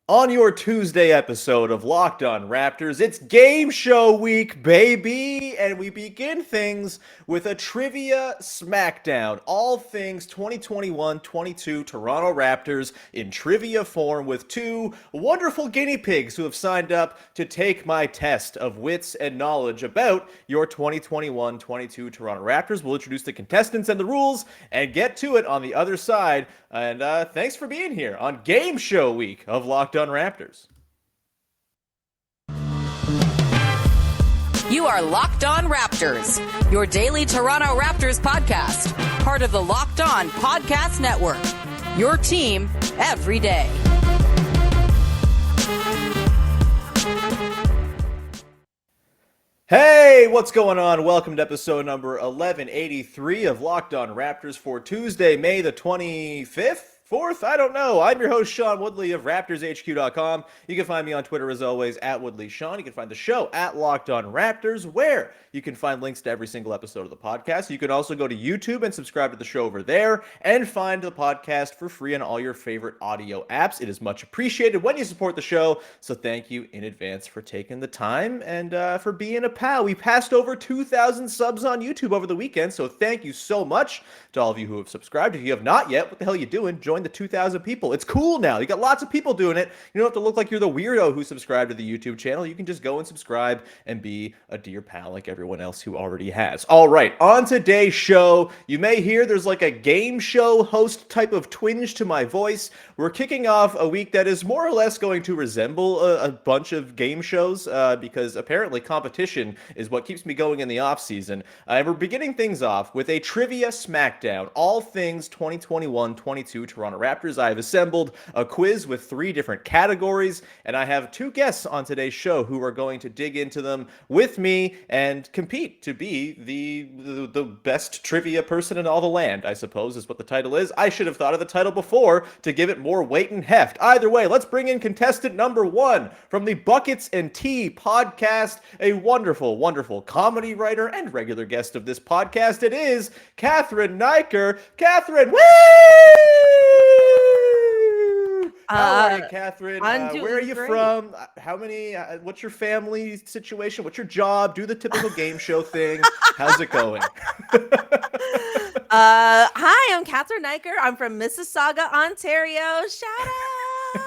On your Tuesday episode of Locked On Raptors, it's game show week, baby! And we begin things with a trivia smackdown. All things 2021-22 Toronto Raptors in trivia form with two wonderful guinea pigs who have signed up to take my test of wits and knowledge about your 2021-22 Toronto Raptors. We'll introduce the contestants and the rules and get to it on the other side. And thanks for being here on game show week of Locked On Raptors. You are Locked On Raptors, your daily Toronto Raptors podcast, part of the Locked On Podcast Network. Your team every day. Hey, what's going on? Welcome to episode number 1183 of Locked On Raptors for Tuesday, May the 25th? 4th? I don't know. I'm your host, Sean Woodley of RaptorsHQ.com. You can find me on Twitter, as always, at WoodleySean. You can find the show at Locked On Raptors, where you can find links to every single episode of the podcast. You can also go to YouTube and subscribe to the show over there and find the podcast for free on all your favorite audio apps. It is much appreciated when you support the show, so thank you in advance for taking the time and for being a pal. We passed over 2,000 subs on YouTube over the weekend, so thank you so much to all of you who have subscribed. If you have not yet, what the hell are you doing? Join the 2,000 people. It's cool now. You got lots of people doing it. You don't have to look like you're the weirdo who subscribed to the YouTube channel. You can just go and subscribe and be a dear pal like everyone else who already has. All right, on today's show, you may hear there's like a game show host type of twinge to my voice. We're kicking off a week that is more or less going to resemble a bunch of game shows because apparently competition is what keeps me going in the off season. And we're beginning things off with a trivia smackdown, all things 2021-22 Toronto Raptors. I have assembled a quiz with 3 different categories, and I have 2 guests on today's show who are going to dig into them with me and compete to be the best trivia person in all the land, I suppose is what the title is. I should have thought of the title before to give it more weight and heft. Either way, let's bring in contestant number 1 from the Buckets and Tea podcast, a wonderful, wonderful comedy writer and regular guest of this podcast. It is Cathryn Naiker. Cathryn, woo! How are you, Cathryn? Where are you from? How many? What's your family situation? What's your job? Do the typical game show thing. How's it going? Hi, I'm Cathryn Naiker. I'm from Mississauga, Ontario. Shout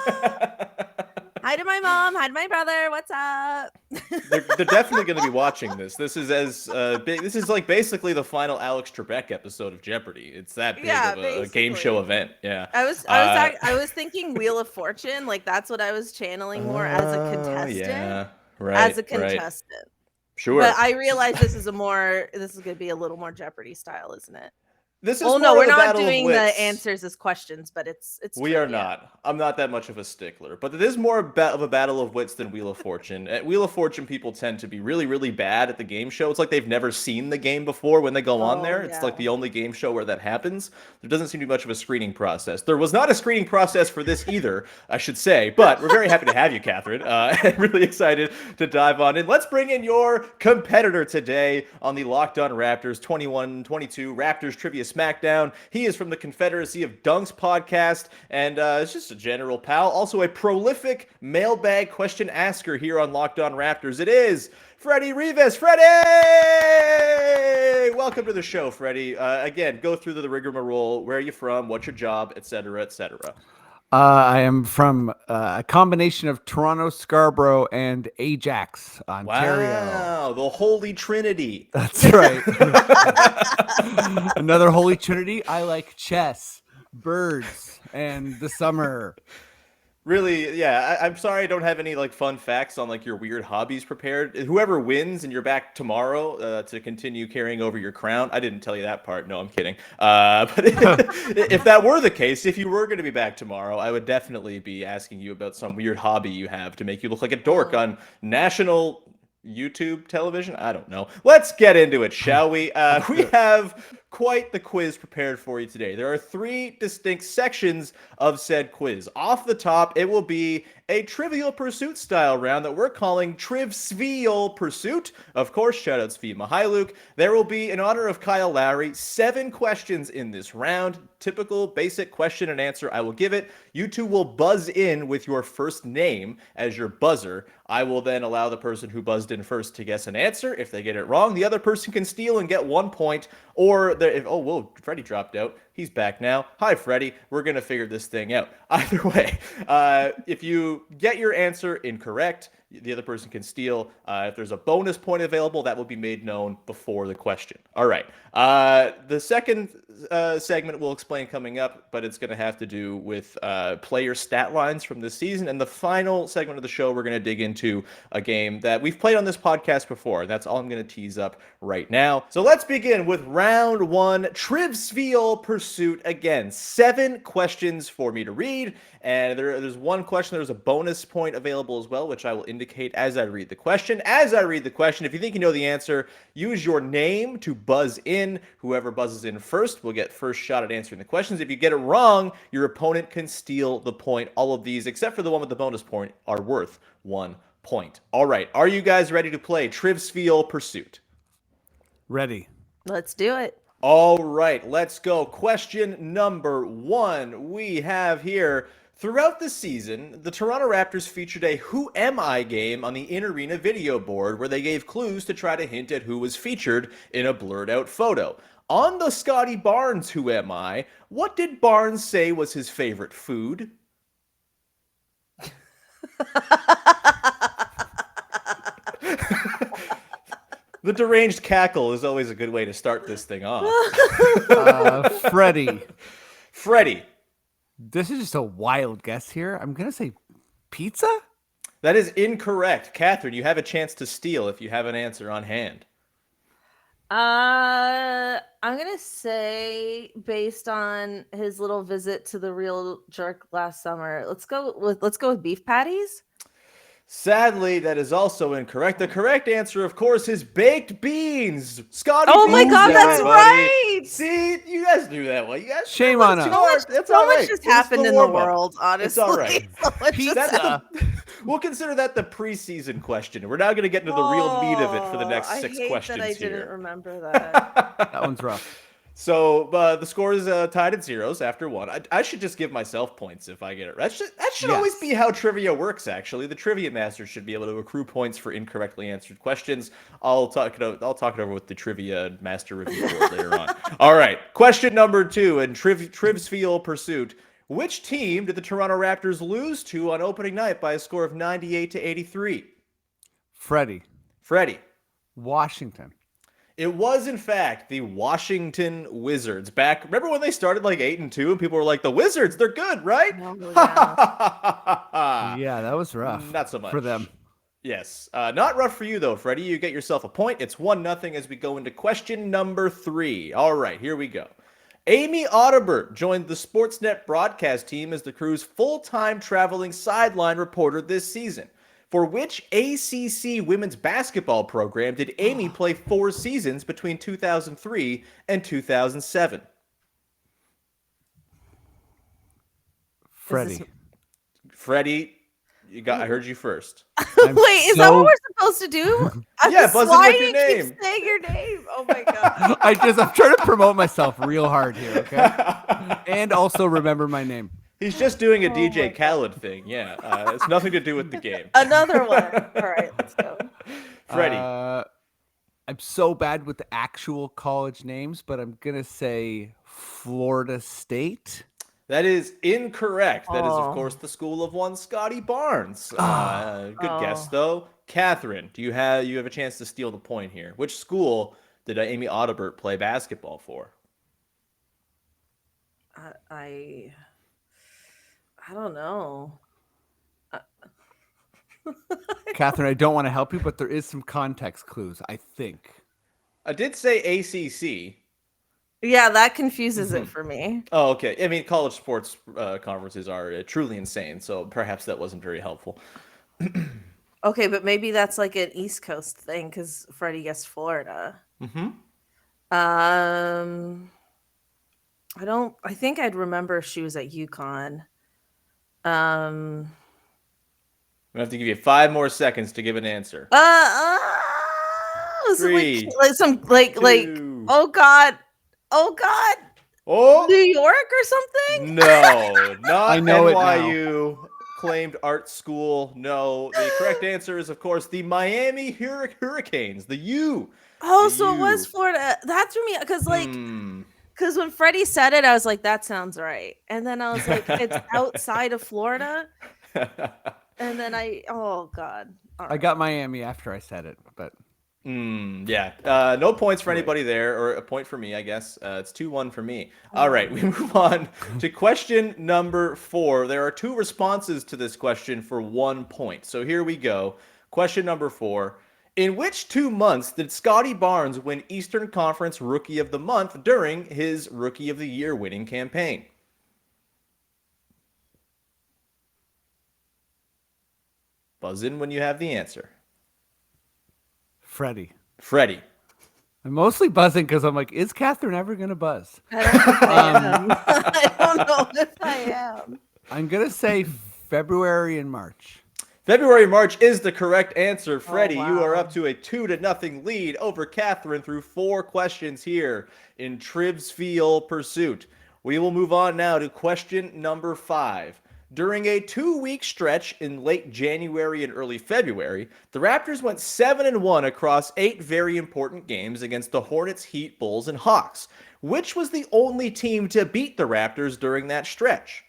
out! Hi to my mom. Hi to my brother. What's up? They're definitely going to be watching this. This is this is like basically the final Alex Trebek episode of Jeopardy. It's that big of a game show event. Yeah. I was thinking Wheel of Fortune. Like that's what I was channeling more as a contestant. Yeah. Right. As a contestant. Right. Sure. But I realize this is going to be a little more Jeopardy style, isn't it? This is no, we're not doing the answers as questions, but it's we are not. I'm not that much of a stickler, but it is more of a battle of wits than Wheel of Fortune. At Wheel of Fortune, people tend to be really, really bad at the game show. It's like they've never seen the game before when they go on there. It's like the only game show where that happens. There doesn't seem to be much of a screening process. There was not a screening process for this either, I should say, but we're very happy to have you, Cathryn. And really excited to dive on in. Let's bring in your competitor today on the Locked On Raptors 21-22 Raptors Trivia Smackdown. He is from the Confederacy of Dunks podcast, and it's just a general pal. Also a prolific mailbag question asker here on Locked On Raptors. It is Freddie Rivas. Freddie! Welcome to the show, Freddie. Again, go through the rigmarole. Where are you from? What's your job? Etc., etc. I am from a combination of Toronto, Scarborough, and Ajax, Ontario. Wow, the Holy Trinity. That's right. Another Holy Trinity. I like chess, birds, and the summer. Really, yeah. I'm sorry I don't have any like fun facts on like your weird hobbies prepared. Whoever wins and you're back tomorrow to continue carrying over your crown. I didn't tell you that part. No, I'm kidding. But if that were the case, if you were going to be back tomorrow, I would definitely be asking you about some weird hobby you have to make you look like a dork on national YouTube television. I don't know. Let's get into it, shall we? We have quite the quiz prepared for you today. There are 3 distinct sections of said quiz. Off the top, it will be a Trivial Pursuit style round that we're calling TriSvial Pursuit. Of course, shout out Svi Mihailuk. There will be, in honor of Kyle Lowry, 7 questions in this round. Typical basic question and answer I will give it. You two will buzz in with your first name as your buzzer. I will then allow the person who buzzed in first to guess an answer. If they get it wrong, the other person can steal and get 1 point. Or, whoa, Freddie dropped out. He's back now. Hi, Freddie. We're going to figure this thing out. Either way, if you get your answer incorrect, the other person can steal. If there's a bonus point available, that will be made known before the question. All right. The second segment we'll explain coming up, but it's going to have to do with player stat lines from this season. And the final segment of the show, we're going to dig into a game that we've played on this podcast before. That's all I'm going to tease up right now. So let's begin with round 1, TriSvial Pursuit. Again, 7 questions for me to read. And there's 1 question. There's a bonus point available as well, which I will indicate as I read the question. As I read the question, if you think you know the answer, use your name to buzz in. Whoever buzzes in first will get first shot at answering the questions. If you get it wrong, your opponent can steal the point. All of these, except for the one with the bonus point, are worth 1 point. All right. Are you guys ready to play TriSvial Pursuit? Ready. Let's do it. All right. Let's go. Question number 1 we have here. Throughout the season, the Toronto Raptors featured a Who Am I game on the in-arena video board where they gave clues to try to hint at who was featured in a blurred-out photo. On the Scotty Barnes Who Am I, what did Barnes say was his favorite food? The deranged cackle is always a good way to start this thing off. Freddie. Freddie. This is just a wild guess here. I'm going to say pizza? That is incorrect. Cathryn, you have a chance to steal if you have an answer on hand. I'm gonna say, based on his little visit to the Real Jerk last summer, let's go with beef patties. Sadly, that is also incorrect. The correct answer, of course, is baked beans. Scotty. Oh my God, that's everybody. right. See, you guys knew that one. You guys, shame on us. That's So all much right. just It's happened the in the warm-up. world, honestly. It's all right. So much just That's we'll consider that the preseason question. We're now going to get into the real meat of it for the next 6 questions I here. didn't remember that. That one's rough. So the score is tied at 0s after 1. I should just give myself points if I get it right. That should always be how trivia works, actually. The trivia master should be able to accrue points for incorrectly answered questions. I'll talk it over with the trivia master review board later on. All right, question number 2 in TriSvial Pursuit. Which team did the Toronto Raptors lose to on opening night by a score of 98-83? Freddie. Freddie. Washington. It was, in fact, the Washington Wizards. Remember when they started like 8-2 and people were like, the Wizards, they're good, right? Oh, yeah. Yeah, that was rough. Not so much. For them. Yes. Not rough for you, though, Freddie. You get yourself a point. It's 1-0 as we go into question number 3. All right, here we go. Amy Ottabert joined the Sportsnet broadcast team as the crew's full-time traveling sideline reporter this season. For which ACC women's basketball program did Amy play 4 seasons between 2003 and 2007? Freddie. Freddie, I heard you first. Wait, is that what we're supposed to do? Yeah, buzz in Why with do your you name. keep saying your name? Oh my God. I'm trying to promote myself real hard here, okay? And also remember my name. He's just doing a DJ Khaled thing, yeah. It's nothing to do with the game. Another one. All right, let's go. Freddie. I'm so bad with the actual college names, but I'm going to say Florida State. That is incorrect. That is, of course, the school of one Scotty Barnes. Good guess, though. Cathryn, you have a chance to steal the point here. Which school did Amy Ottabert play basketball for? I don't know. Cathryn, I don't want to help you, but there is some context clues, I think. I did say ACC. Yeah, that confuses it for me. Oh, okay. I mean, college sports conferences are truly insane, so perhaps that wasn't very helpful. Okay, but maybe that's like an East Coast thing because Freddie guessed Florida. I think I'd remember if she was at UConn. I'm gonna have to give you 5 more seconds to give an answer. Three, 3, like some like 2. oh god, Oh New York or something. no, not I know it now. NYU. Claimed art school. No, the correct answer is, of course, the Miami Hurricanes. The U. Oh, The so it was U. Florida. That threw me because Hmm. because when Freddie said it, I was like, that sounds right. And then I was like, it's outside of Florida. And then oh God. All I right. got Miami after I said it, but Yeah. No points for anybody there, or a point for me, I guess. It's 2-1 for me. All right, we move on to question number 4. There are 2 responses to this question for 1 point. So here we go. Question number 4. In which 2 months did Scotty Barnes win Eastern Conference Rookie of the Month during his Rookie of the Year winning campaign? Buzz in when you have the answer. Freddie. Freddie. I'm mostly buzzing because I'm like, is Cathryn ever gonna buzz? I don't know if I am. I'm gonna say February and March. February, March is the correct answer. Freddie, wow. you are up to a 2-0 lead over Cathryn through 4 questions here in TriSvial Pursuit. We will move on now to question number 5. During a 2-week stretch in late January and early February, the Raptors went 7-1 across 8 very important games against the Hornets, Heat, Bulls, and Hawks. Which was the only team to beat the Raptors during that stretch?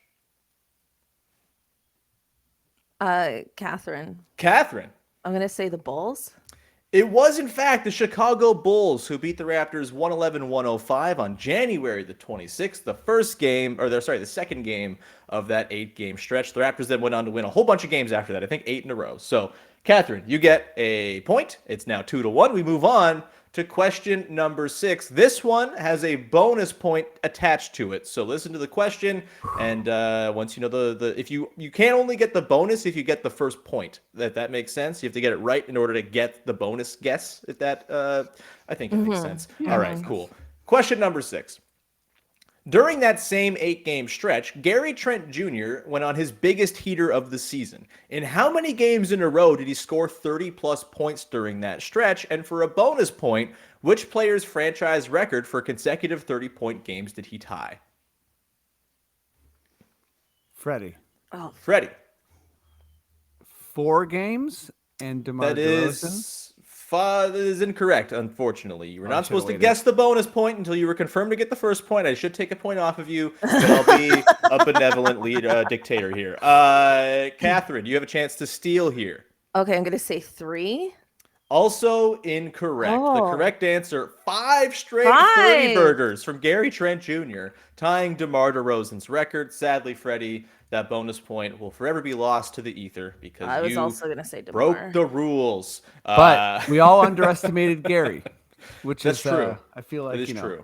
Cathryn. Cathryn. I'm gonna say the Bulls. It was, in fact, the Chicago Bulls who beat the Raptors 111-105 on January the 26th, the second game of that 8-game stretch. The Raptors then went on to win a whole bunch of games after that, I think 8 in a row. So, Cathryn, you get a point. It's now 2-1. We move on to question number 6. This one has a bonus point attached to it. So listen to the question, and once you know if you can only get the bonus if you get the first point. That makes sense. You have to get it right in order to get the bonus guess. If that I think it makes sense. All right, cool. Question number 6. During that same 8-game stretch, Gary Trent Jr. went on his biggest heater of the season. In how many games in a row did he score 30-plus points during that stretch? And for a bonus point, which player's franchise record for consecutive 30-point games did he tie? Freddie. Oh, Freddie. 4 games and DeMar DeRozan. That is incorrect, unfortunately. You were not supposed to waited. guess the bonus point until you were confirmed to get the first point. I should take a point off of you, but I'll be a benevolent dictator here. Cathryn, you have a chance to steal here. okay. I'm gonna say 3. Also incorrect. The Oh. correct answer, 5 straight 5. 30 burgers from Gary Trent Jr., tying DeMar DeRozan's record. Sadly, Freddie, that bonus point will forever be lost to the ether because I was you also gonna say DeMar. broke the rules. But we all underestimated Gary, which That's is true. I feel like It is true.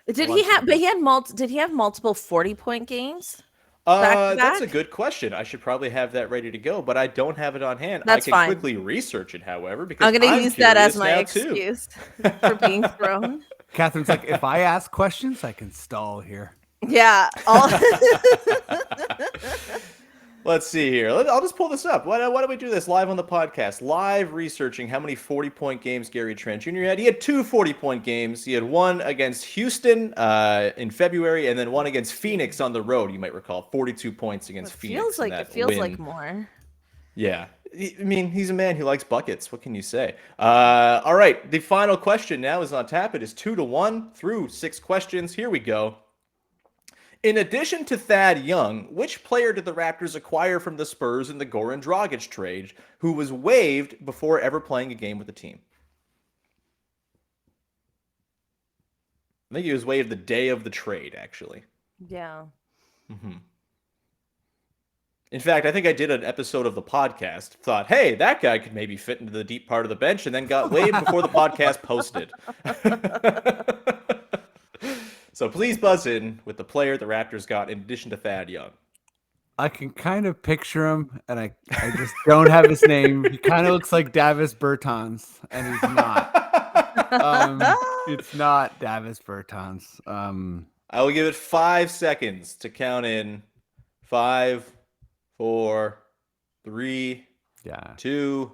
Did he have? But he had Did he have multiple 40-point games? That's back? a good question. I should probably have that ready to go, but I don't have it on hand. That's I can fine. quickly research it, however, because I'm gonna use that as my curious now, too. excuse for being thrown. Catheryn's like, if I ask questions, I can stall here. Yeah. Let's see here. I'll just pull this up. Why don't we do this live on the podcast? Live researching how many 40-point games Gary Trent Jr. had. He had 2 40-point games. He had one against Houston in February, and then one against Phoenix on the road. You might recall 42 points against Phoenix. It feels like more. Yeah. I mean, he's a man who likes buckets. What can you say? All right. The final question now is on tap. It is 2-1 through 6 questions. Here we go. In addition to Thad Young, which player did the Raptors acquire from the Spurs in the Goran Dragic trade, who was waived before ever playing a game with the team? I think he was waived the day of the trade, actually. Yeah. Mm-hmm. In fact, I think I did an episode of the podcast, thought, hey, that guy could maybe fit into the deep part of the bench, and then got waived before the podcast posted. So please buzz in with the player the Raptors got in addition to Thad Young. I can kind of picture him, and I just don't have his name. He kind of looks like Davis Bertans, and he's not. It's not Davis Bertans. I will give it 5 seconds to count in. 5, 4, 3, Yeah. 2,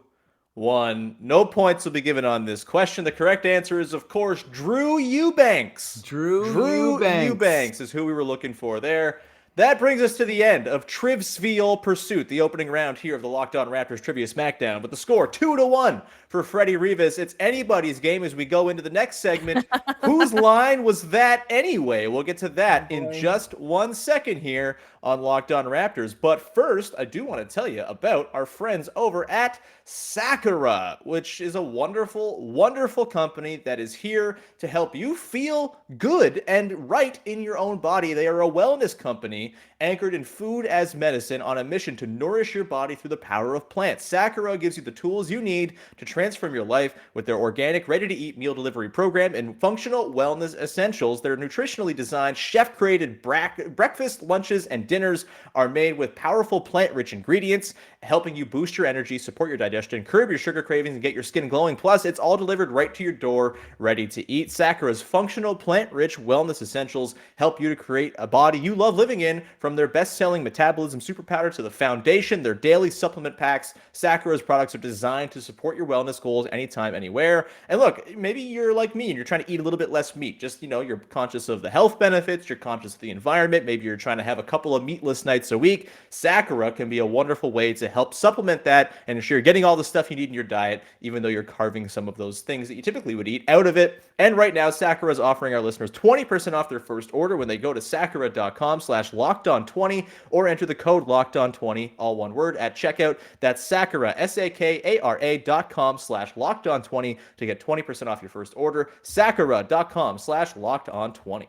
1. No points will be given on this question. The correct answer is, of course, Drew Eubanks. Drew Eubanks is who we were looking for there. That brings us to the end of TriSvial Pursuit, the opening round here of the Locked On Raptors Trivia Smackdown. With the score 2-1 for Freddie Rivas. It's anybody's game as we go into the next segment. Whose line was that anyway? We'll get to that in just 1 second here on Locked On Raptors. But first, I do want to tell you about our friends over at Sakura, which is a wonderful, wonderful company that is here to help you feel good and right in your own body. They are a wellness company anchored in food as medicine on a mission to nourish your body through the power of plants. Sakura gives you the tools you need to transform your life with their organic, ready-to-eat meal delivery program and functional wellness essentials. Their nutritionally designed, chef-created breakfast, lunches, and dinners are made with powerful plant-rich ingredients, helping you boost your energy, support your digestion, curb your sugar cravings, and get your skin glowing. Plus, it's all delivered right to your door, ready to eat. Sakura's functional, plant-rich wellness essentials help you to create a body you love living in. From their best-selling Metabolism Super Powder to the Foundation, their daily supplement packs, Sakura's products are designed to support your wellness goals anytime, anywhere. And look, maybe you're like me and you're trying to eat a little bit less meat. Just, you're conscious of the health benefits, you're conscious of the environment, maybe you're trying to have a couple of meatless nights a week. Sakura can be a wonderful way to help supplement that and ensure you're getting all the stuff you need in your diet, even though you're carving some of those things that you typically would eat out of it. And right now, Sakura is offering our listeners 20% off their first order when they go to sakura.com/lockedon20 or enter the code LOCKEDON20, all one word, at checkout. That's Sakura, SAKARA.com/lockedon20 to get 20% off your first order. Sakura.com/lockedon20.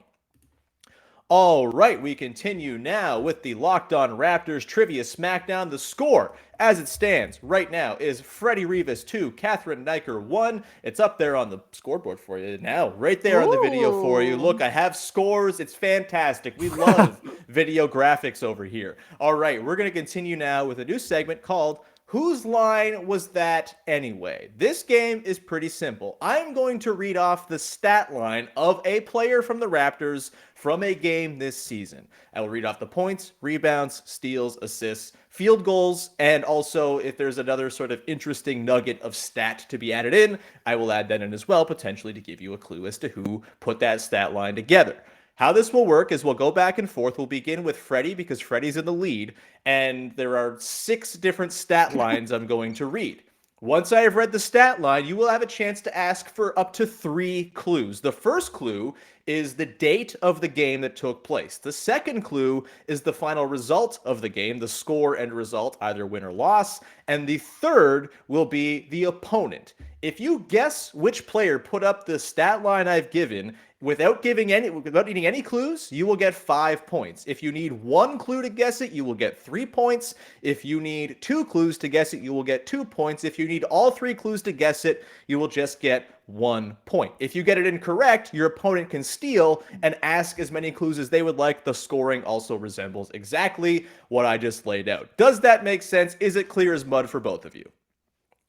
All right, we continue now with the Locked On Raptors Trivia Smackdown. The score, as it stands right now, is Freddie Rivas 2, Cathryn Naiker 1. It's up there on the scoreboard for you now, right there on the video for you. Look, I have scores. It's fantastic. We love video graphics over here. All right, we're going to continue now with a new segment called Whose Line Was That Anyway? This game is pretty simple. I'm going to read off the stat line of a player from the Raptors from a game this season. I will read off the points, rebounds, steals, assists, field goals, and also if there's another sort of interesting nugget of stat to be added in, I will add that in as well, potentially to give you a clue as to who put that stat line together. How this will work is we'll go back and forth. We'll begin with Freddie because Freddie's in the lead, and there are 6 different stat lines I'm going to read. Once I have read the stat line, you will have a chance to ask for up to 3 clues. The first clue is the date of the game that took place. The second clue is the final result of the game, the score and result, either win or loss. And the third will be the opponent. If you guess which player put up the stat line I've given, without needing any clues, you will get 5 points. If you need 1 clue to guess it, you will get 3 points. If you need 2 clues to guess it, you will get 2 points. If you need all 3 clues to guess it, you will just get 1 point. If you get it incorrect, your opponent can steal and ask as many clues as they would like. The scoring also resembles exactly what I just laid out. Does that make sense? Is it clear as mud for both of you?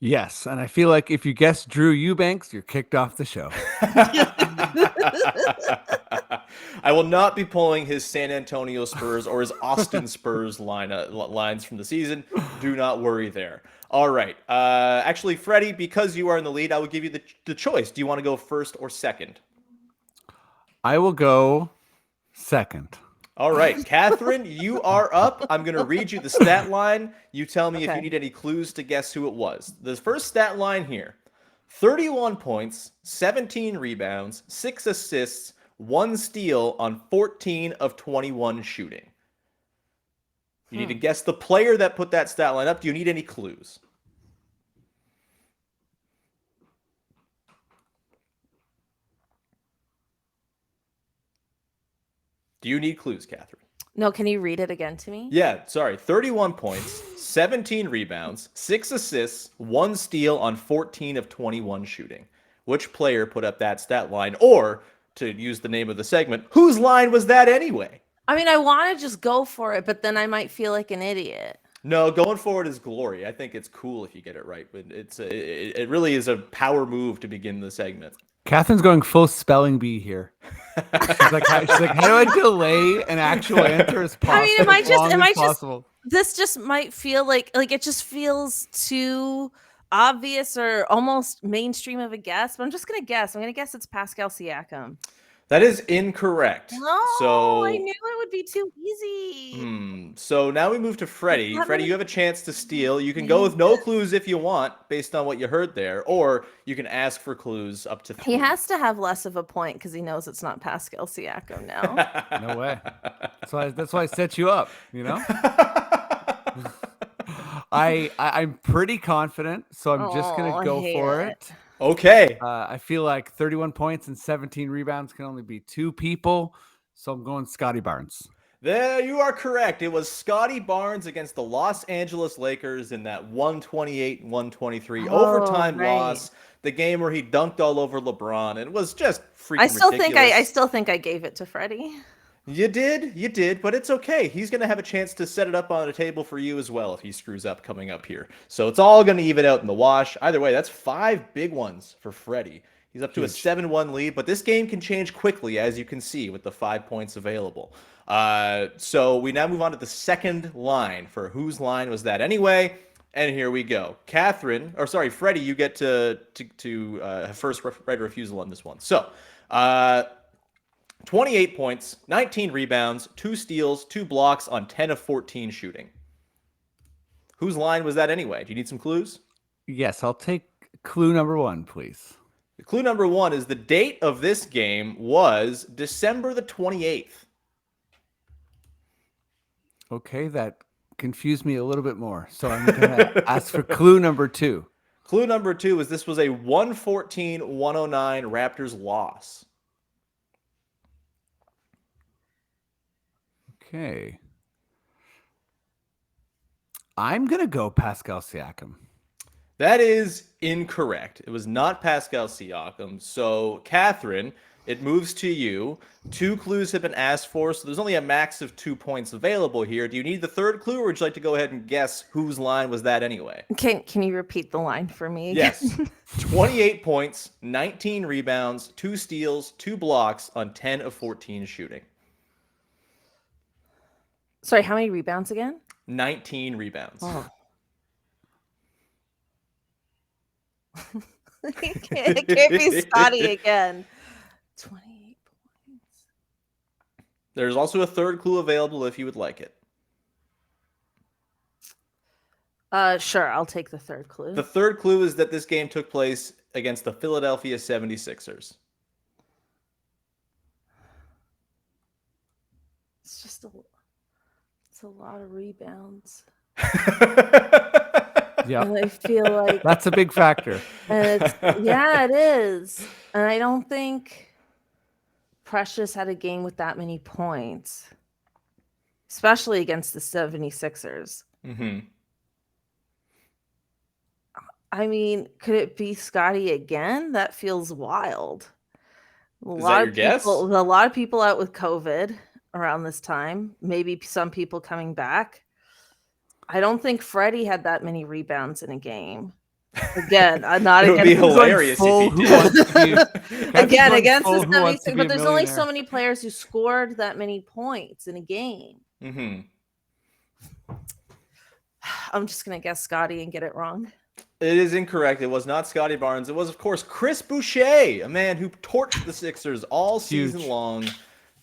Yes, and I feel like if you guess Drew Eubanks, you're kicked off the show. I will not be pulling his San Antonio Spurs or his Austin Spurs lines from the season. Do not worry there. All right. Actually, Freddie, because you are in the lead, I will give you the choice. Do you want to go first or second? I will go second. All right, Cathryn, you are up. I'm going to read you the stat line. You tell me if you need any clues to guess who it was. The first stat line here, 31 points, 17 rebounds, 6 assists, 1 steal on 14 of 21 shooting. You need to guess the player that put that stat line up. Do you need any clues? Do you need clues, Cathryn? No, can you read it again to me? Yeah, sorry. 31 points, 17 rebounds, 6 assists, 1 steal on 14 of 21 shooting. Which player put up that stat line? Or, to use the name of the segment, whose line was that anyway? I mean, I want to just go for it, but then I might feel like an idiot. No, going forward is glory. I think it's cool if you get it right, but it really is a power move to begin the segment. Cathryn's going full spelling bee here. She's like, how do I delay an actual answer as possible? I mean, am I just possible? This just might feel like it just feels too obvious or almost mainstream of a guess. But I'm just gonna guess. I'm gonna guess it's Pascal Siakam. That is incorrect. No, So I knew it would be too easy. So now we move to Freddie. Freddie, you have a chance to steal. You can go with no clues if you want, based on what you heard there, or you can ask for clues up to 3. He has to have less of a point because he knows it's not Pascal Siakam now. No way. That's why I set you up. You know. I'm pretty confident, so I'm just gonna go for it. Okay. I feel like 31 points and 17 rebounds can only be 2 people, so I'm going Scotty Barnes. There you are correct. It was Scotty Barnes against the Los Angeles Lakers in that 128-123 overtime loss. The game where he dunked all over LeBron, and it was just freaking ridiculous. I still think I gave it to Freddie. You did, but it's okay. He's going to have a chance to set it up on a table for you as well if he screws up coming up here. So it's all going to even out in the wash. Either way, that's 5 big ones for Freddie. He's up to a 7-1 lead, but this game can change quickly, as you can see, with the 5 points available. So we now move on to the second line for whose line was that anyway? And here we go. Freddie, you get to have first right of refusal on this one. So, 28 points, 19 rebounds, 2 steals, 2 blocks on 10 of 14 shooting. Whose line was that anyway? Do you need some clues? Yes, I'll take clue number 1, please. Clue number 1 is the date of this game was December the 28th. Okay, that confused me a little bit more. So I'm going to ask for clue number 2. Clue number 2 is this was a 114-109 Raptors loss. Okay. I'm going to go Pascal Siakam. That is incorrect. It was not Pascal Siakam. So, Cathryn, it moves to you. 2 clues have been asked for, so there's only a max of 2 points available here. Do you need the third clue, or would you like to go ahead and guess whose line was that anyway? Can you repeat the line for me again? Yes. 28 points, 19 rebounds, 2 steals, 2 blocks on 10 of 14 shooting. Sorry, how many rebounds again? 19 rebounds. Oh. it can't be Scotty again. 28 points. There's also a third clue available if you would like it. Sure, I'll take the third clue. The third clue is that this game took place against the Philadelphia 76ers. It's a lot of rebounds. Yeah, and I feel like that's a big factor. And it is. And I don't think Precious had a game with that many points, especially against the 76ers. Mm-hmm. I mean, could it be Scotty again? That feels wild. Is that your guess? A lot of people out with COVID around this time. Maybe some people coming back. I don't think Freddie had that many rebounds in a game. Again, I'm not it would be hilarious if he did. Again, against the 76ers, but there's only so many players who scored that many points in a game. Mm-hmm. I'm just going to guess Scotty and get it wrong. It is incorrect. It was not Scotty Barnes. It was, of course, Chris Boucher, a man who torched the Sixers all season long.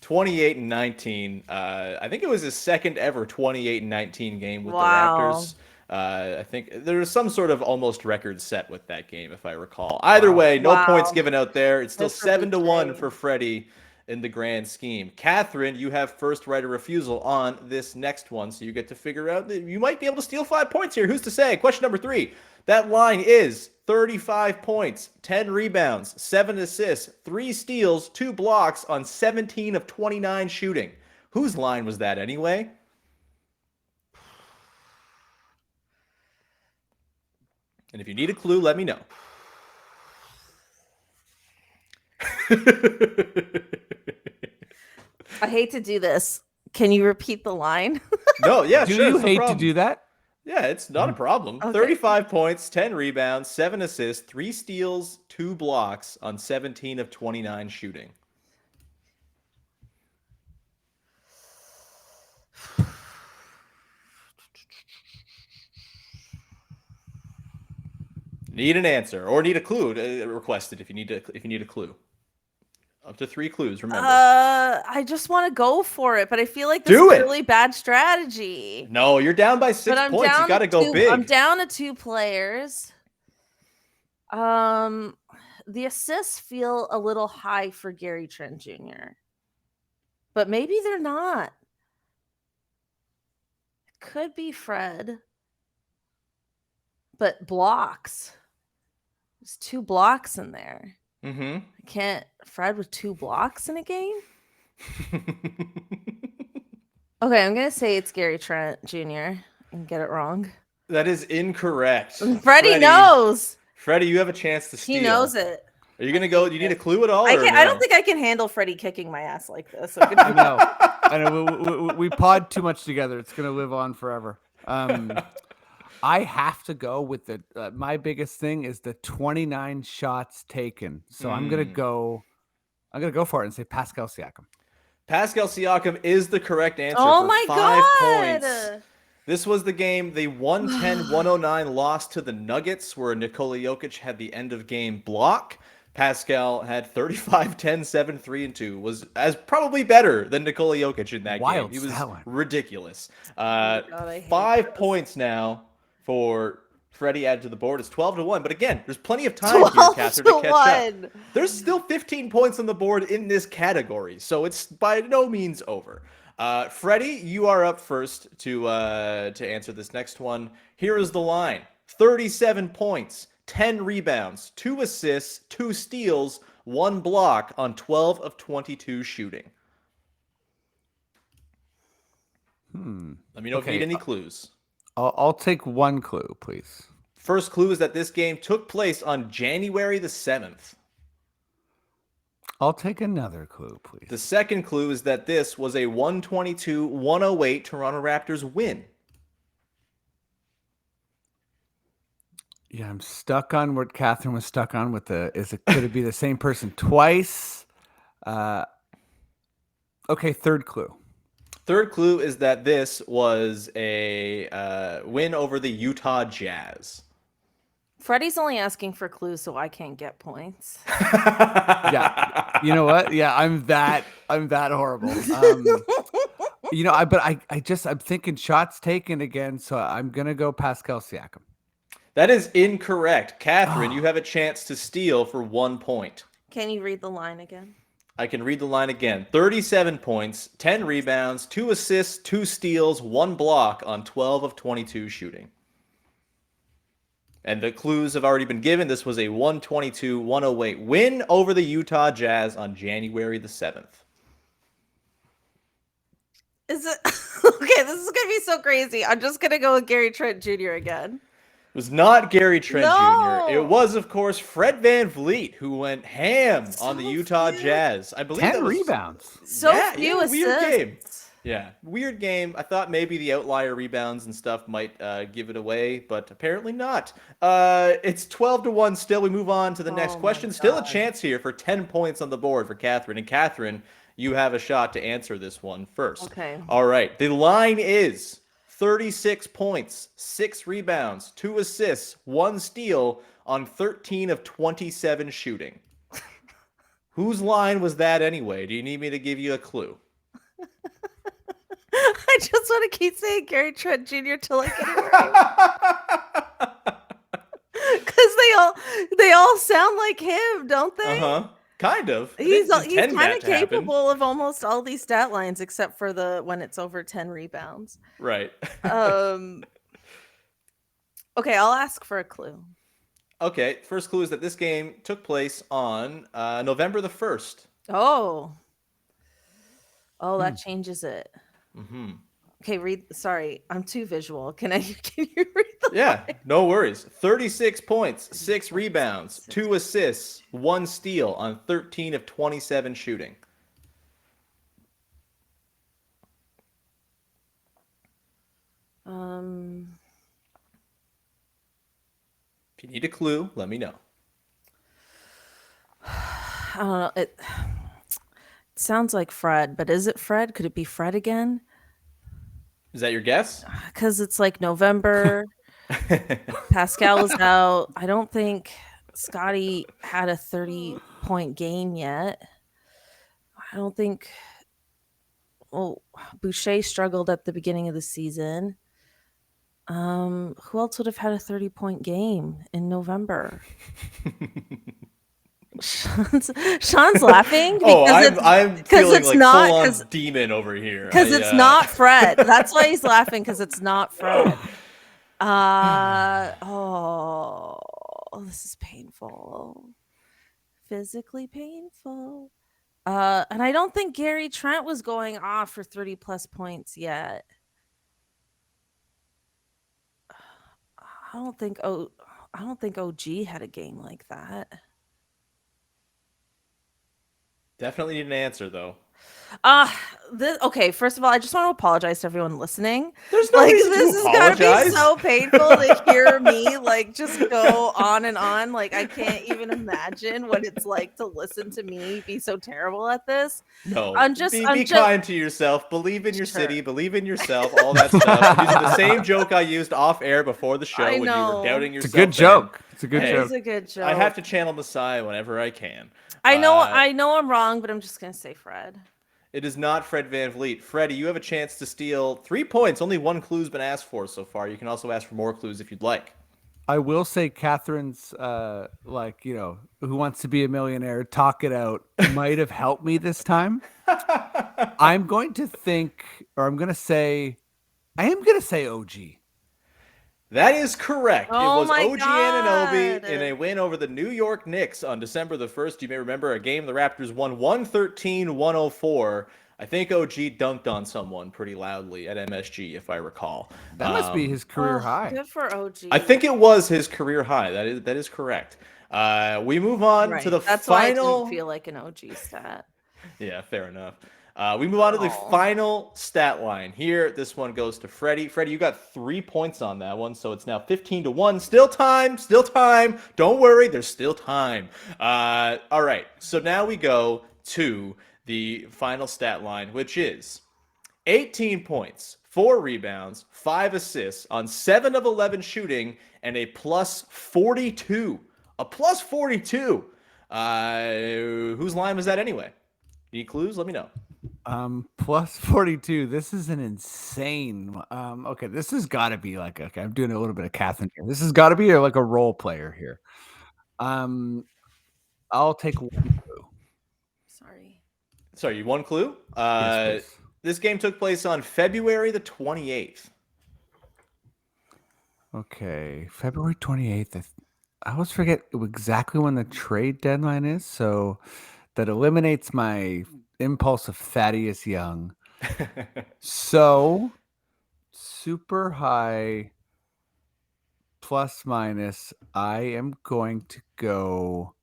28-19. I think it was his second ever 28-19 game with the Raptors. I think there was some sort of almost record set with that game, if I recall. Either way, no points given out there. It's still 7-1 for Freddie in the grand scheme. Cathryn, you have first right of refusal on this next one, so you get to figure out that you might be able to steal 5 points here. Who's to say? Question number 3. That line is 35 points, 10 rebounds, 7 assists, 3 steals, 2 blocks on 17 of 29 shooting. Whose line was that anyway? And if you need a clue, let me know. I hate to do this. Can you repeat the line? No, yeah, do sure. Do you hate to do that? Yeah, it's not a problem. Okay. 35 points, 10 rebounds, 7 assists, 3 steals, 2 blocks on 17 of 29 shooting. Need an answer or need a clue requested if you need a clue. Up to 3 clues, remember. I just want to go for it, but I feel like this Do is it! a really bad strategy. No, you're down by 6 points. You got to go big. I'm down to 2 players. The assists feel a little high for Gary Trent Jr., but maybe they're not. It could be Fred, but blocks. There's 2 blocks in there. Mm-hmm. Can't Fred with 2 blocks in a game? Okay, I'm gonna say it's Gary Trent Jr. and get it wrong. That is incorrect. Freddie knows. Freddie, you have a chance to steal. He knows it. Are you gonna go? Do you need a clue at all? I no? don't think I can handle Freddie kicking my ass like this. So I know. I know. We pod too much together. It's gonna live on forever. I have to go with the. My biggest thing is the 29 shots taken. So I'm gonna go. I'm gonna go for it and say Pascal Siakam. Pascal Siakam is the correct answer. Oh for my 5 God. points. This was the game, the 110-109 loss to the Nuggets, where Nikola Jokic had the end of game block. Pascal had 35, 10, 7, 3, and 2. Was as probably better than Nikola Jokic in that game. He was ridiculous. 5 points now for Freddie added to the board. It's 12-1. But again, there's plenty of time here, Cathryn, to catch up. There's still 15 points on the board in this category, so it's by no means over. Freddie, you are up first to answer this next one. Here is the line: 37 points, 10 rebounds, 2 assists, 2 steals, 1 block on 12 of 22 shooting. Let me know if you need any clues. I'll take 1 clue, please. First clue is that this game took place on January the 7th. I'll take another clue, please. The second clue is that this was a 122-108 Toronto Raptors win. Yeah, I'm stuck on what Cathryn was stuck on with the. Could it be the same person twice? Okay, third clue. Third clue is that this was a win over the Utah Jazz. Freddie's only asking for clues, so I can't get points. Yeah, you know what? Yeah, I'm that horrible. I'm thinking shots taken again, so I'm gonna go Pascal Siakam. That is incorrect. Cathryn, you have a chance to steal for 1 point. Can you read the line again? I can read the line again. 37 points, 10 rebounds, 2 assists, 2 steals, 1 block on 12 of 22 shooting. And the clues have already been given. This was a 122-108 win over the Utah Jazz on January the 7th. Is it okay? This is gonna be so crazy. I'm just gonna go with Gary Trent Jr. again. It was not Gary Trent No! Jr. It was, of course, Fred VanVleet, who went ham on the Utah Jazz. I believe 10 rebounds. So few assists. Weird game. Yeah, weird game. I thought maybe the outlier rebounds and stuff might give it away, but apparently not. It's 12-1 still. We move on to the next question. Still a chance here for 10 points on the board for Cathryn. And Cathryn, you have a shot to answer this one first. Okay. All right. The line is 36 points, 6 rebounds, 2 assists, 1 steal on 13 of 27 shooting. Whose line was that anyway? Do you need me to give you a clue? I just want to keep saying Gary Trent Jr. till I get it right. Because they all sound like him, don't they? Kind of. He's kind of capable of almost all these stat lines, except for the when it's over 10 rebounds. Right. Okay, I'll ask for a clue. Okay, first clue is that this game took place on November the 1st. Oh, that changes it. Mm-hmm. Okay, sorry, I'm too visual. Can you read the Yeah, line? no worries. 36 points, 6 rebounds, 2 assists, 1 steal on 13 of 27 shooting. If you need a clue, let me know. I don't know. It sounds like Fred, but is it Fred? Could it be Fred again? Is that your guess? Because it's like November. Pascal is out. I don't think Scotty had a 30-point game yet. I don't think. Well, Boucher struggled at the beginning of the season. Who else would have had a 30-point game in November? Sean's laughing because I'm feeling it's like not full on demon over here. because it's not Fred. That's why he's laughing, because it's not Fred. This is painful, physically painful. And I don't think Gary Trent was going off for 30 plus points yet. I don't think OG had a game like that. Definitely need an answer though. Okay, first of all, I just want to apologize to everyone listening. There's no reason this to is gonna apologize. be so painful to hear me just go on and on. I can't even imagine what it's like to listen to me be so terrible at this. No, be kind to yourself. Believe in your city. Believe in yourself. All that stuff. I'm using the same joke I used off air before the show when you were doubting yourself. It's a good joke. It's a good joke. It's a good joke. I have to channel Messiah whenever I can. I know I'm wrong, but I'm just gonna say Fred. It is not Fred VanVleet. Freddie, you have a chance to steal 3 points. Only one clue's been asked for so far. You can also ask for more clues if you'd like. I will say Cathryn's, Who Wants to Be a Millionaire, Talk It Out, might have helped me this time. I'm going to say OG. That is correct. Oh, it was OG Anunoby in a win over the New York Knicks on December the 1st. You may remember a game the Raptors won 113-104. I think OG dunked on someone pretty loudly at MSG, if I recall. That must be his career high. Good for OG. I think it was his career high. That is correct. We move on to the That's final. Why it didn't feel like an OG stat. Yeah, fair enough. We move on to the final stat line here. This one goes to Freddie. Freddie, you got 3 points on that one, so it's now 15-1. Still time. Don't worry, there's still time. All right, so now we go to the final stat line, which is 18 points, 4 rebounds, 5 assists on 7 of 11 shooting, and a plus 42. A plus 42. Whose line was that anyway? Any clues? Let me know. Plus 42. This is an insane. Okay, this has got to be I'm doing a little bit of Cathryn here. This has got to be a role player here. I'll take one clue. Sorry, you one clue? Yes, this game took place on February the 28th. Okay, February 28th. I always forget exactly when the trade deadline is, so that eliminates my impulse of Thaddeus Young. So, super high plus minus, I am going to go.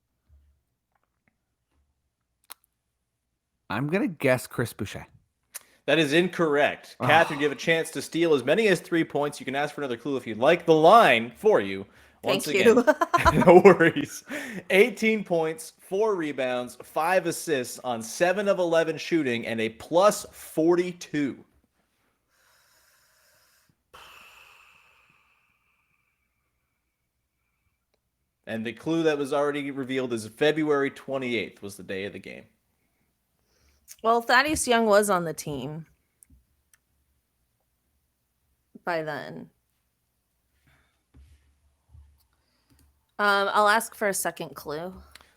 I'm going to guess Chris Boucher. That is incorrect. Cathryn, you have a chance to steal as many as 3 points. You can ask for another clue if you'd like. The line for you, once again, no worries. 18 points, 4 rebounds, 5 assists on 7 of 11 shooting, and a plus 42. And the clue that was already revealed is February 28th was the day of the game. Well, Thaddeus Young was on the team by then. I'll ask for a second clue.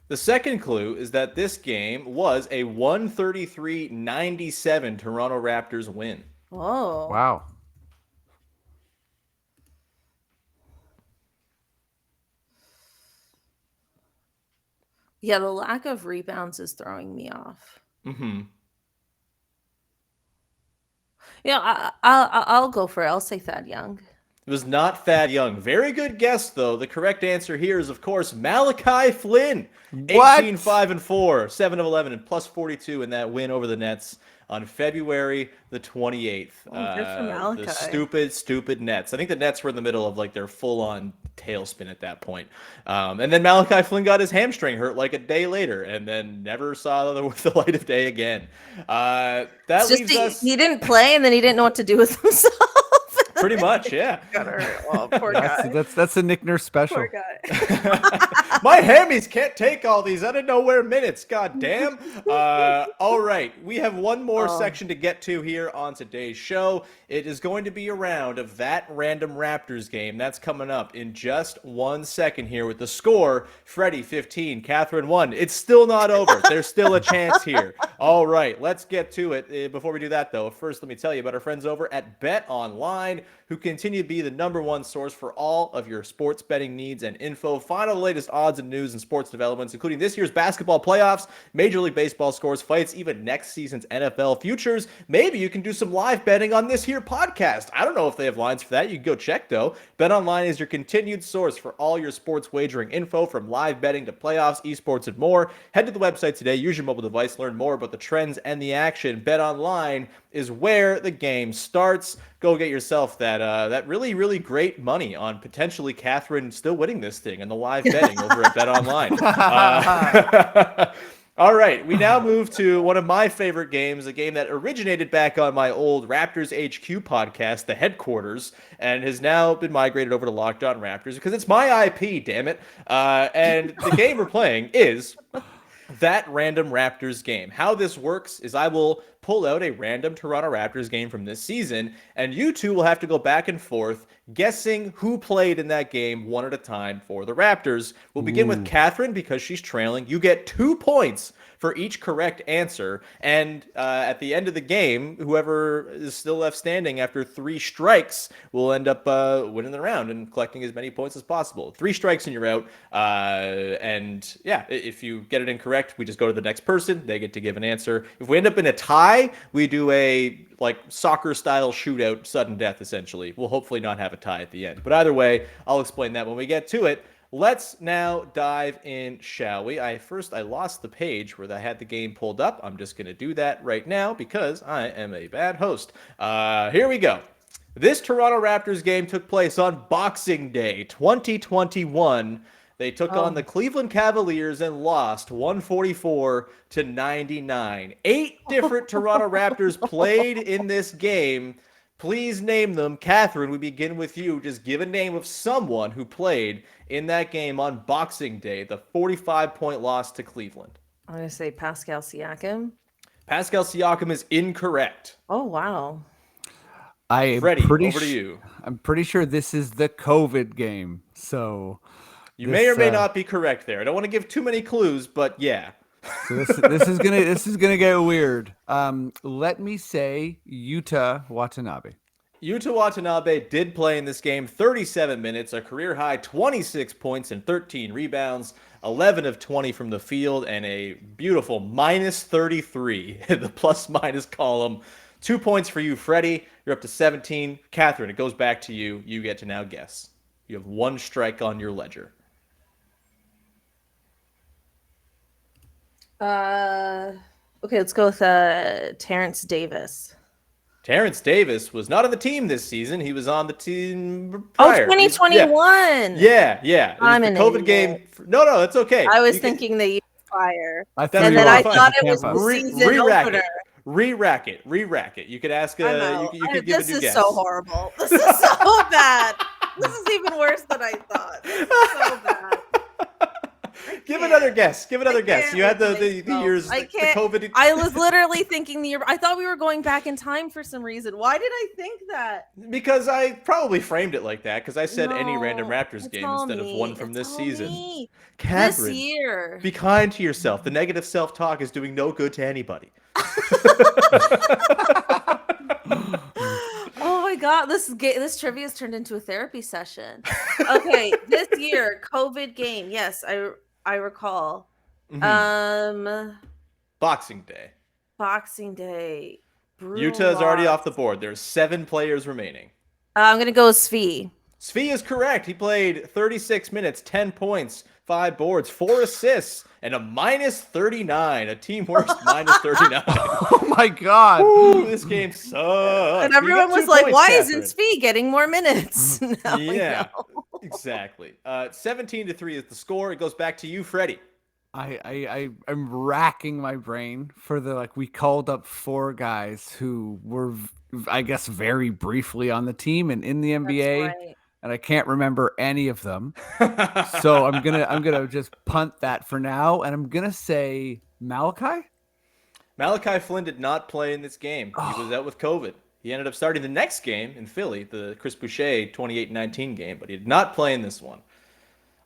The second clue is that this game was a 133-97 Toronto Raptors win. Whoa. Wow. Yeah, the lack of rebounds is throwing me off. Mm-hmm. Yeah, I'll go for it. I'll say Thad Young. It was not Thad Young. Very good guess, though. The correct answer here is, of course, Malachi Flynn. 18-5-4, 7 of 11, and plus 42 in that win over the Nets on February the 28th. Good for Malachi. The stupid Nets. I think the Nets were in the middle of their full-on tailspin at that point. And then Malachi Flynn got his hamstring hurt like a day later, and then never saw the light of day again. That leaves us. He didn't play, and then he didn't know what to do with himself. Pretty much, yeah. Poor guy. That's a Nick Nurse special. Poor guy. My hammies can't take all these out of nowhere minutes. God damn. All right. We have one more section to get to here on today's show. It is going to be a round of That Random Raptors game. That's coming up in just 1 second here with the score. Freddie 15, Cathryn 1. It's still not over. There's still a chance here. All right. Let's get to it. Before we do that, though, first let me tell you about our friends over at Bet Online, who continue to be the #1 source for all of your sports betting needs and info. Find all the latest odds and news and sports developments, including this year's basketball playoffs, Major League Baseball scores, fights, even next season's NFL futures. Maybe you can do some live betting on this here podcast. I don't know if they have lines for that. You can go check, though. BetOnline is your continued source for all your sports wagering info, from live betting to playoffs, esports, and more. Head to the website today. Use your mobile device. Learn more about the trends and the action. BetOnline is where the game starts. Go get yourself that really, really great money on potentially Cathryn still winning this thing and the live betting over at BetOnline. All right, we now move to one of my favorite games, a game that originated back on my old Raptors HQ podcast, The Headquarters, and has now been migrated over to Locked On Raptors because it's my IP, damn it. And the game we're playing is That Random Raptors game. How this works is I will pull out a random Toronto Raptors game from this season, and you two will have to go back and forth guessing who played in that game one at a time for the Raptors. We'll begin with Cathryn because she's trailing. You get 2 points for each correct answer, and at the end of the game, whoever is still left standing after 3 strikes will end up winning the round and collecting as many points as possible. 3 strikes and you're out, and yeah, if you get it incorrect, we just go to the next person. They get to give an answer. If we end up in a tie, we do a soccer style shootout, sudden death essentially. We'll hopefully not have a tie at the end, but either way, I'll explain that when we get to it. Let's now dive in, shall we? I lost the page where I had the game pulled up. I'm just going to do that right now because I am a bad host. Here we go. This Toronto Raptors game took place on Boxing Day 2021. They took on the Cleveland Cavaliers and lost 144-99. 8 different Toronto Raptors played in this game. Please name them. Cathryn, we begin with you. Just give a name of someone who played in that game on Boxing Day, the 45-point loss to Cleveland. I'm going to say Pascal Siakam. Pascal Siakam is incorrect. Oh, wow. Freddie, over to you. I'm pretty sure this is the COVID game. So you may or may not be correct there. I don't want to give too many clues, but yeah. So this is gonna get weird. Let me say Yuta Watanabe. Yuta Watanabe did play in this game 37 minutes, a career high 26 points and 13 rebounds, 11 of 20 from the field, and a beautiful minus 33 in the plus minus column. 2 points for you, Freddie. You're up to 17. Cathryn, it goes back to you. You get to now guess. You have 1 strike on your ledger. Okay, let's go with Terrence Davis. Terrence Davis was not on the team this season. He was on the team prior. 2021. Yeah. It was I'm the an COVID idiot. game. No, it's okay. I was thinking the year prior. And then I thought it was the season opener. Re-rack it. You could ask. You could give a new guess. This is so horrible. This is so bad. This is even worse than I thought. This is so bad. Give another guess. You had the years. I can't. The COVID. I was literally thinking the year. I thought we were going back in time for some reason. Why did I think that? Because I probably framed it like that. Because I said any random Raptors it's game all instead of one from It's this all season. me. Cathryn, This year. be kind to yourself. The negative self-talk is doing no good to anybody. Oh my god, this trivia has turned into a therapy session. Okay, this year COVID game. Yes, I recall. Mm-hmm. Boxing Day. Boxing Day. Utah is already off the board. There's 7 players remaining. I'm gonna go with Svi. Svi is correct. He played 36 minutes, 10 points, 5 boards, 4 assists, and a minus 39, a team worst minus 39. Oh my god. Ooh, this game sucks. And everyone was like, why isn't Svi getting more minutes? Now yeah. Exactly. 17-3 is the score. It goes back to you, Freddie. I'm racking my brain for we called up 4 guys who were, I guess, very briefly on the team and in the NBA, right. and I can't remember any of them. So I'm gonna just punt that for now, and I'm gonna say Malachi. Malachi Flynn did not play in this game. He was out with COVID. He ended up starting the next game in Philly, the Chris Boucher 28-19 game, but he did not play in this one.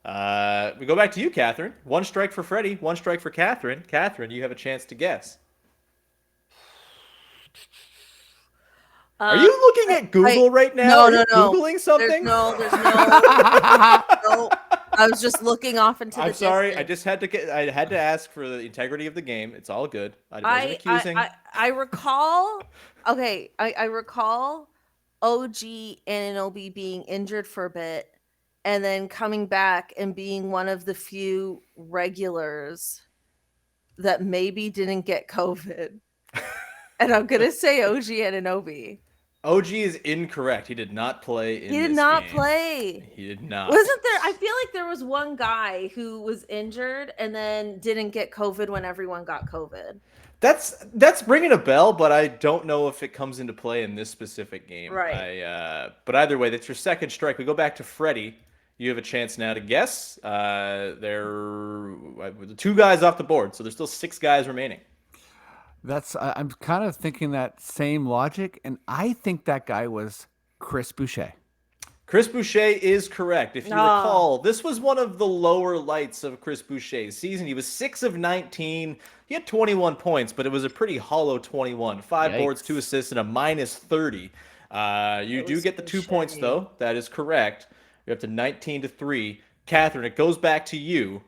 We go back to you, Cathryn. 1 strike for Freddie, 1 strike for Cathryn. Cathryn, you have a chance to guess. Are you looking at Google right now? No, Are you Googling something? There's no. No. I was just looking off into the I'm sorry. distance. I just had to I had to ask for the integrity of the game. It's all good. I wasn't accusing. I recall. Okay, I recall OG Anunoby being injured for a bit, and then coming back and being one of the few regulars that maybe didn't get COVID. And I'm gonna say OG Anunoby. OG is incorrect. He did not play in this game. He did not play. He did not. Wasn't there? I feel like there was one guy who was injured and then didn't get COVID when everyone got COVID. That's ringing a bell, but I don't know if it comes into play in this specific game. Right. But either way, that's your second strike. We go back to Freddie. You have a chance now to guess. There the 2 guys off the board, so there's still 6 guys remaining. I'm kind of thinking that same logic, and I think that guy was Chris Boucher. Chris Boucher is correct. If you recall, this was one of the lower lights of Chris Boucher's season. He was 6 of 19. He had 21 points, but it was a pretty hollow 21. 5 boards, 2 assists, and a minus 30. You do get the 2 points, though. That is correct. You're up to 19-3. Cathryn, it goes back to you.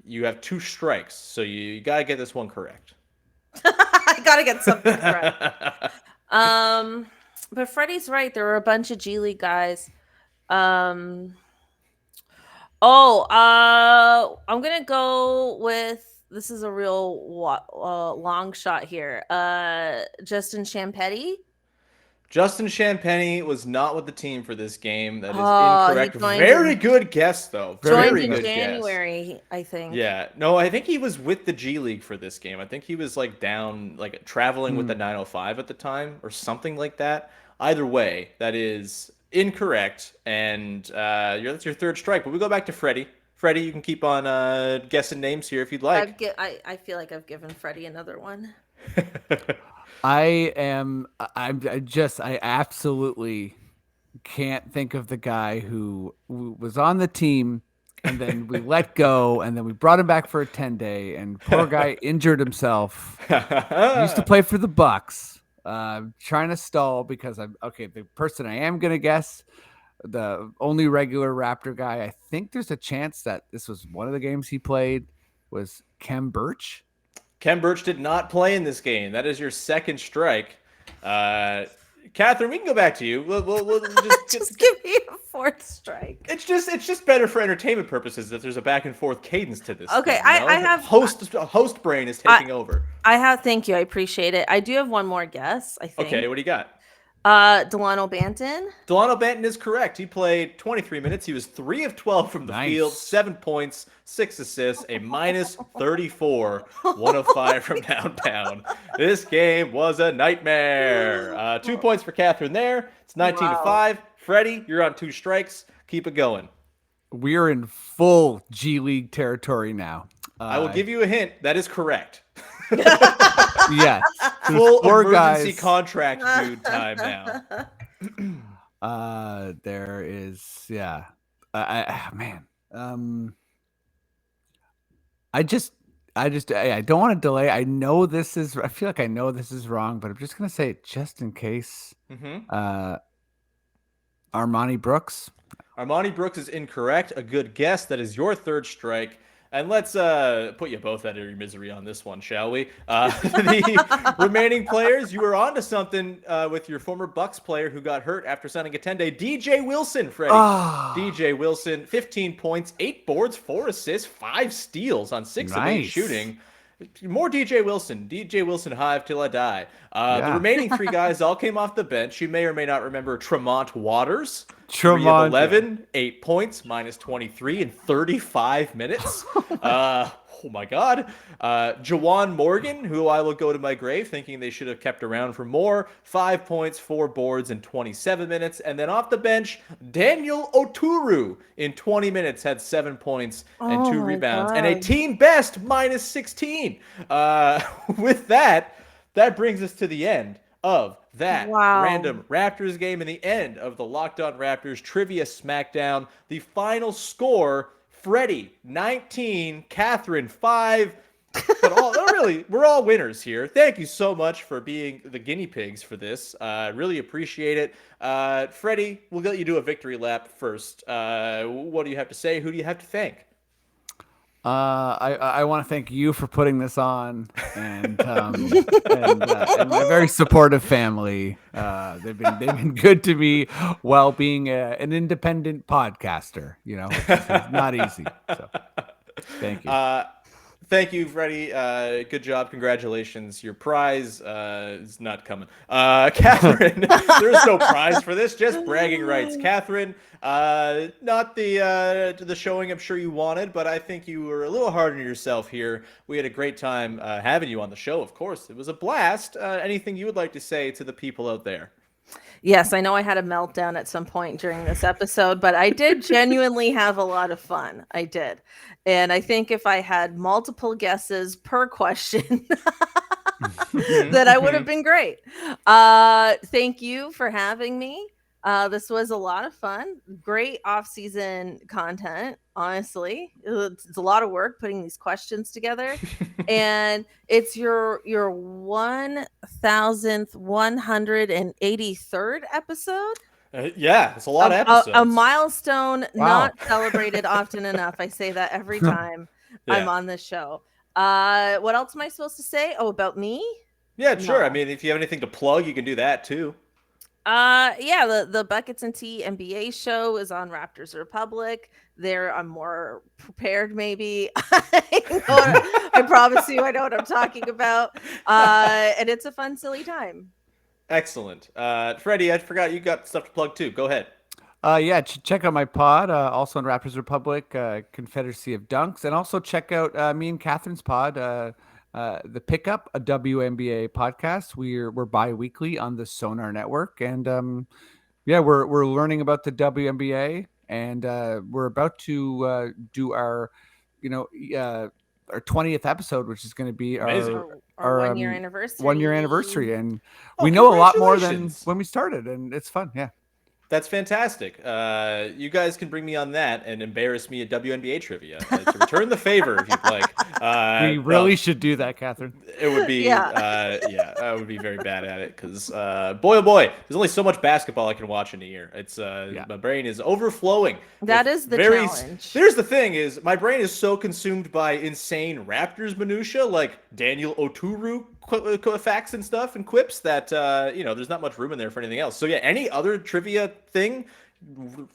You have 2 strikes, so you got to get this one correct. I gotta get something correct. But Freddie's right. There were a bunch of G League guys. I'm gonna go with, this is a real long shot here. Justin Champetti. Justin Champetti was not with the team for this game. That is incorrect. Very good guess, though. Very good guess. January, I think. Yeah. No, I think he was with the G League for this game. I think he was down, traveling with the 905 at the time or something like that. Either way, that is incorrect. And that's your 3rd strike. But we go back to Freddie. Freddie, you can keep on guessing names here if you'd like. I feel like I've given Freddie another one. I absolutely can't think of the guy who was on the team and then we let go and then we brought him back for a 10-day and poor guy injured himself. He used to play for the Bucks. Trying to stall because the person I am going to guess, the only regular Raptor guy, I think there's a chance that this was one of the games he played, was Khem Birch. Khem Birch did not play in this game. That is your 2nd strike. Cathryn, we can go back to you. We'll just give me a 4th strike. It's just better for entertainment purposes that there's a back and forth cadence to this. Okay, thing, I have host brain is taking over. Thank you. I appreciate it. I do have one more guess, I think. Okay, what do you got? Delano Banton. Delano Banton is correct. He played 23 minutes. He was 3 of 12 from the field, 7 points, 6 assists, a minus 34, 1 of 5 from downtown. This game was a nightmare. 2 points for Cathryn there. It's 19-5. Freddie, you're on 2 strikes. Keep it going. We're in full G League territory now. I will give you a hint. That is correct. Yes. Full emergency contract dude time now. There is, yeah. Man. I don't want to delay. I feel like I know this is wrong, but I'm just going to say it just in case. Armani Brooks. Armani Brooks is incorrect. A good guess. That is your 3rd strike. And let's put you both out of your misery on this one, shall we? The remaining players, you were on to something with your former Bucks player who got hurt after signing a 10-day. DJ Wilson, Freddie. DJ Wilson, 15 points, 8 boards, 4 assists, 5 steals on 6 of 8 shooting. More DJ Wilson. DJ Wilson hive till I die. The remaining 3 guys all came off the bench. You may or may not remember Tremont Waters. 3 of 11, 8 points, minus 23 in 35 minutes. Oh my God. Jawan Morgan, who I will go to my grave thinking they should have kept around for more. 5 points, 4 boards in 27 minutes. And then off the bench, Daniel Oturu in 20 minutes had 7 points and 2 rebounds. And a team best minus 16. With that brings us to the end of that random Raptors game and the end of the Locked On Raptors Trivia Smackdown. The final score, Freddie 19, Cathryn 5. But we're all winners here. Thank you so much for being the guinea pigs for this. Really appreciate it. Freddie, we'll let you do a victory lap first. What do you have to say? Who do you have to thank? I want to thank you for putting this on, and my very supportive family. They've been good to me while being an independent podcaster. You know, it's not easy. So, thank you. Thank you, Freddie. Good job. Congratulations. Your prize is not coming. Cathryn, there's no prize for this, just bragging rights. Cathryn, not the showing I'm sure you wanted, but I think you were a little hard on yourself here. We had a great time having you on the show, of course. It was a blast. Anything you would like to say to the people out there? Yes, I know I had a meltdown at some point during this episode, but I did genuinely have a lot of fun. I did. And I think if I had multiple guesses per question, that I would have been great. Thank you for having me. This was a lot of fun. Great off-season content, honestly. It's a lot of work putting these questions together. And it's your 1,183rd episode. Yeah, it's a lot of episodes. A milestone not celebrated often enough. I say that every time I'm on this show. What else am I supposed to say? Oh, about me? Yeah, sure. I mean, if you have anything to plug, you can do that too. The Buckets and Tea NBA show is on Raptors Republic. There I'm more prepared, maybe. I promise you I know what I'm talking about. And it's a fun, silly time. Excellent. Freddie, I forgot you got stuff to plug too. Go ahead. Check out my pod, also on Raptors Republic, Confederacy of Dunks, and also check out me and Cathryn's pod, The Pickup, a WNBA podcast. We're bi-weekly on the Sonar Network, and we're learning about the WNBA, and we're about to do our 20th episode, which is going to be our 1 year anniversary. 1 year anniversary, and we know a lot more than when we started, and it's fun. Yeah. That's fantastic. You guys can bring me on that and embarrass me at WNBA trivia to return the favor if you'd like. We really should do that, Cathryn. It would be, I would be very bad at it because, boy, oh boy, there's only so much basketball I can watch in a year. It's my brain is overflowing. That is the challenge. There's the thing is my brain is so consumed by insane Raptors minutia like Daniel Oturu facts and stuff and quips that there's not much room in there for anything else. So yeah, any other trivia thing,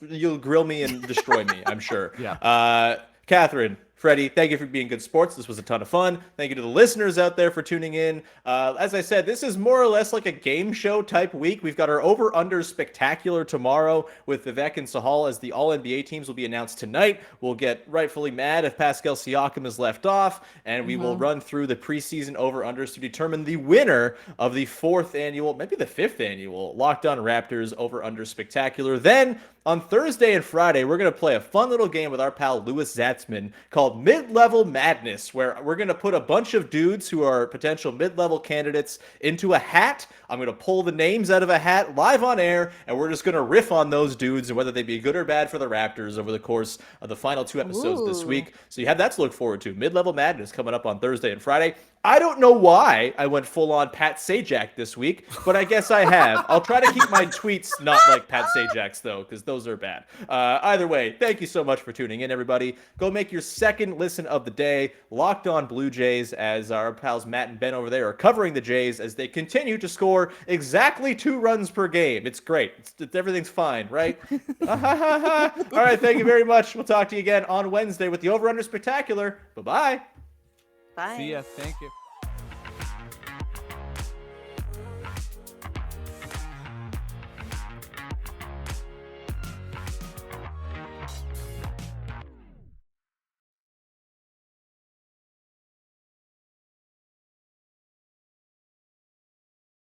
you'll grill me and destroy me, I'm sure. Yeah. Cathryn, Freddie, thank you for being good sports. This was a ton of fun. Thank you to the listeners out there for tuning in. As I said, this is more or less like a game show type week. We've got our over-under spectacular tomorrow with Vivek and Sahal as the All-NBA teams will be announced tonight. We'll get rightfully mad if Pascal Siakam is left off, and we will run through the preseason over-unders to determine the winner of the 4th annual, maybe the 5th annual, Locked On Raptors over-under spectacular. Then on Thursday and Friday, we're going to play a fun little game with our pal Louis Zatzman called Mid-Level Madness, where we're going to put a bunch of dudes who are potential mid-level candidates into a hat. I'm going to pull the names out of a hat live on air, and we're just going to riff on those dudes and whether they be good or bad for the Raptors over the course of the final 2 episodes this week. So you have that to look forward to. Mid-Level Madness coming up on Thursday and Friday. I don't know why I went full-on Pat Sajak this week, but I guess I have. I'll try to keep my tweets not like Pat Sajak's, though, because those are bad. Either way, thank you so much for tuning in, everybody. Go make your second listen of the day. Locked On Blue Jays, as our pals Matt and Ben over there are covering the Jays as they continue to score exactly 2 runs per game. It's great. Everything's fine, right? All right, thank you very much. We'll talk to you again on Wednesday with the Over Under Spectacular. Bye-bye. Bye. See ya. Thank you.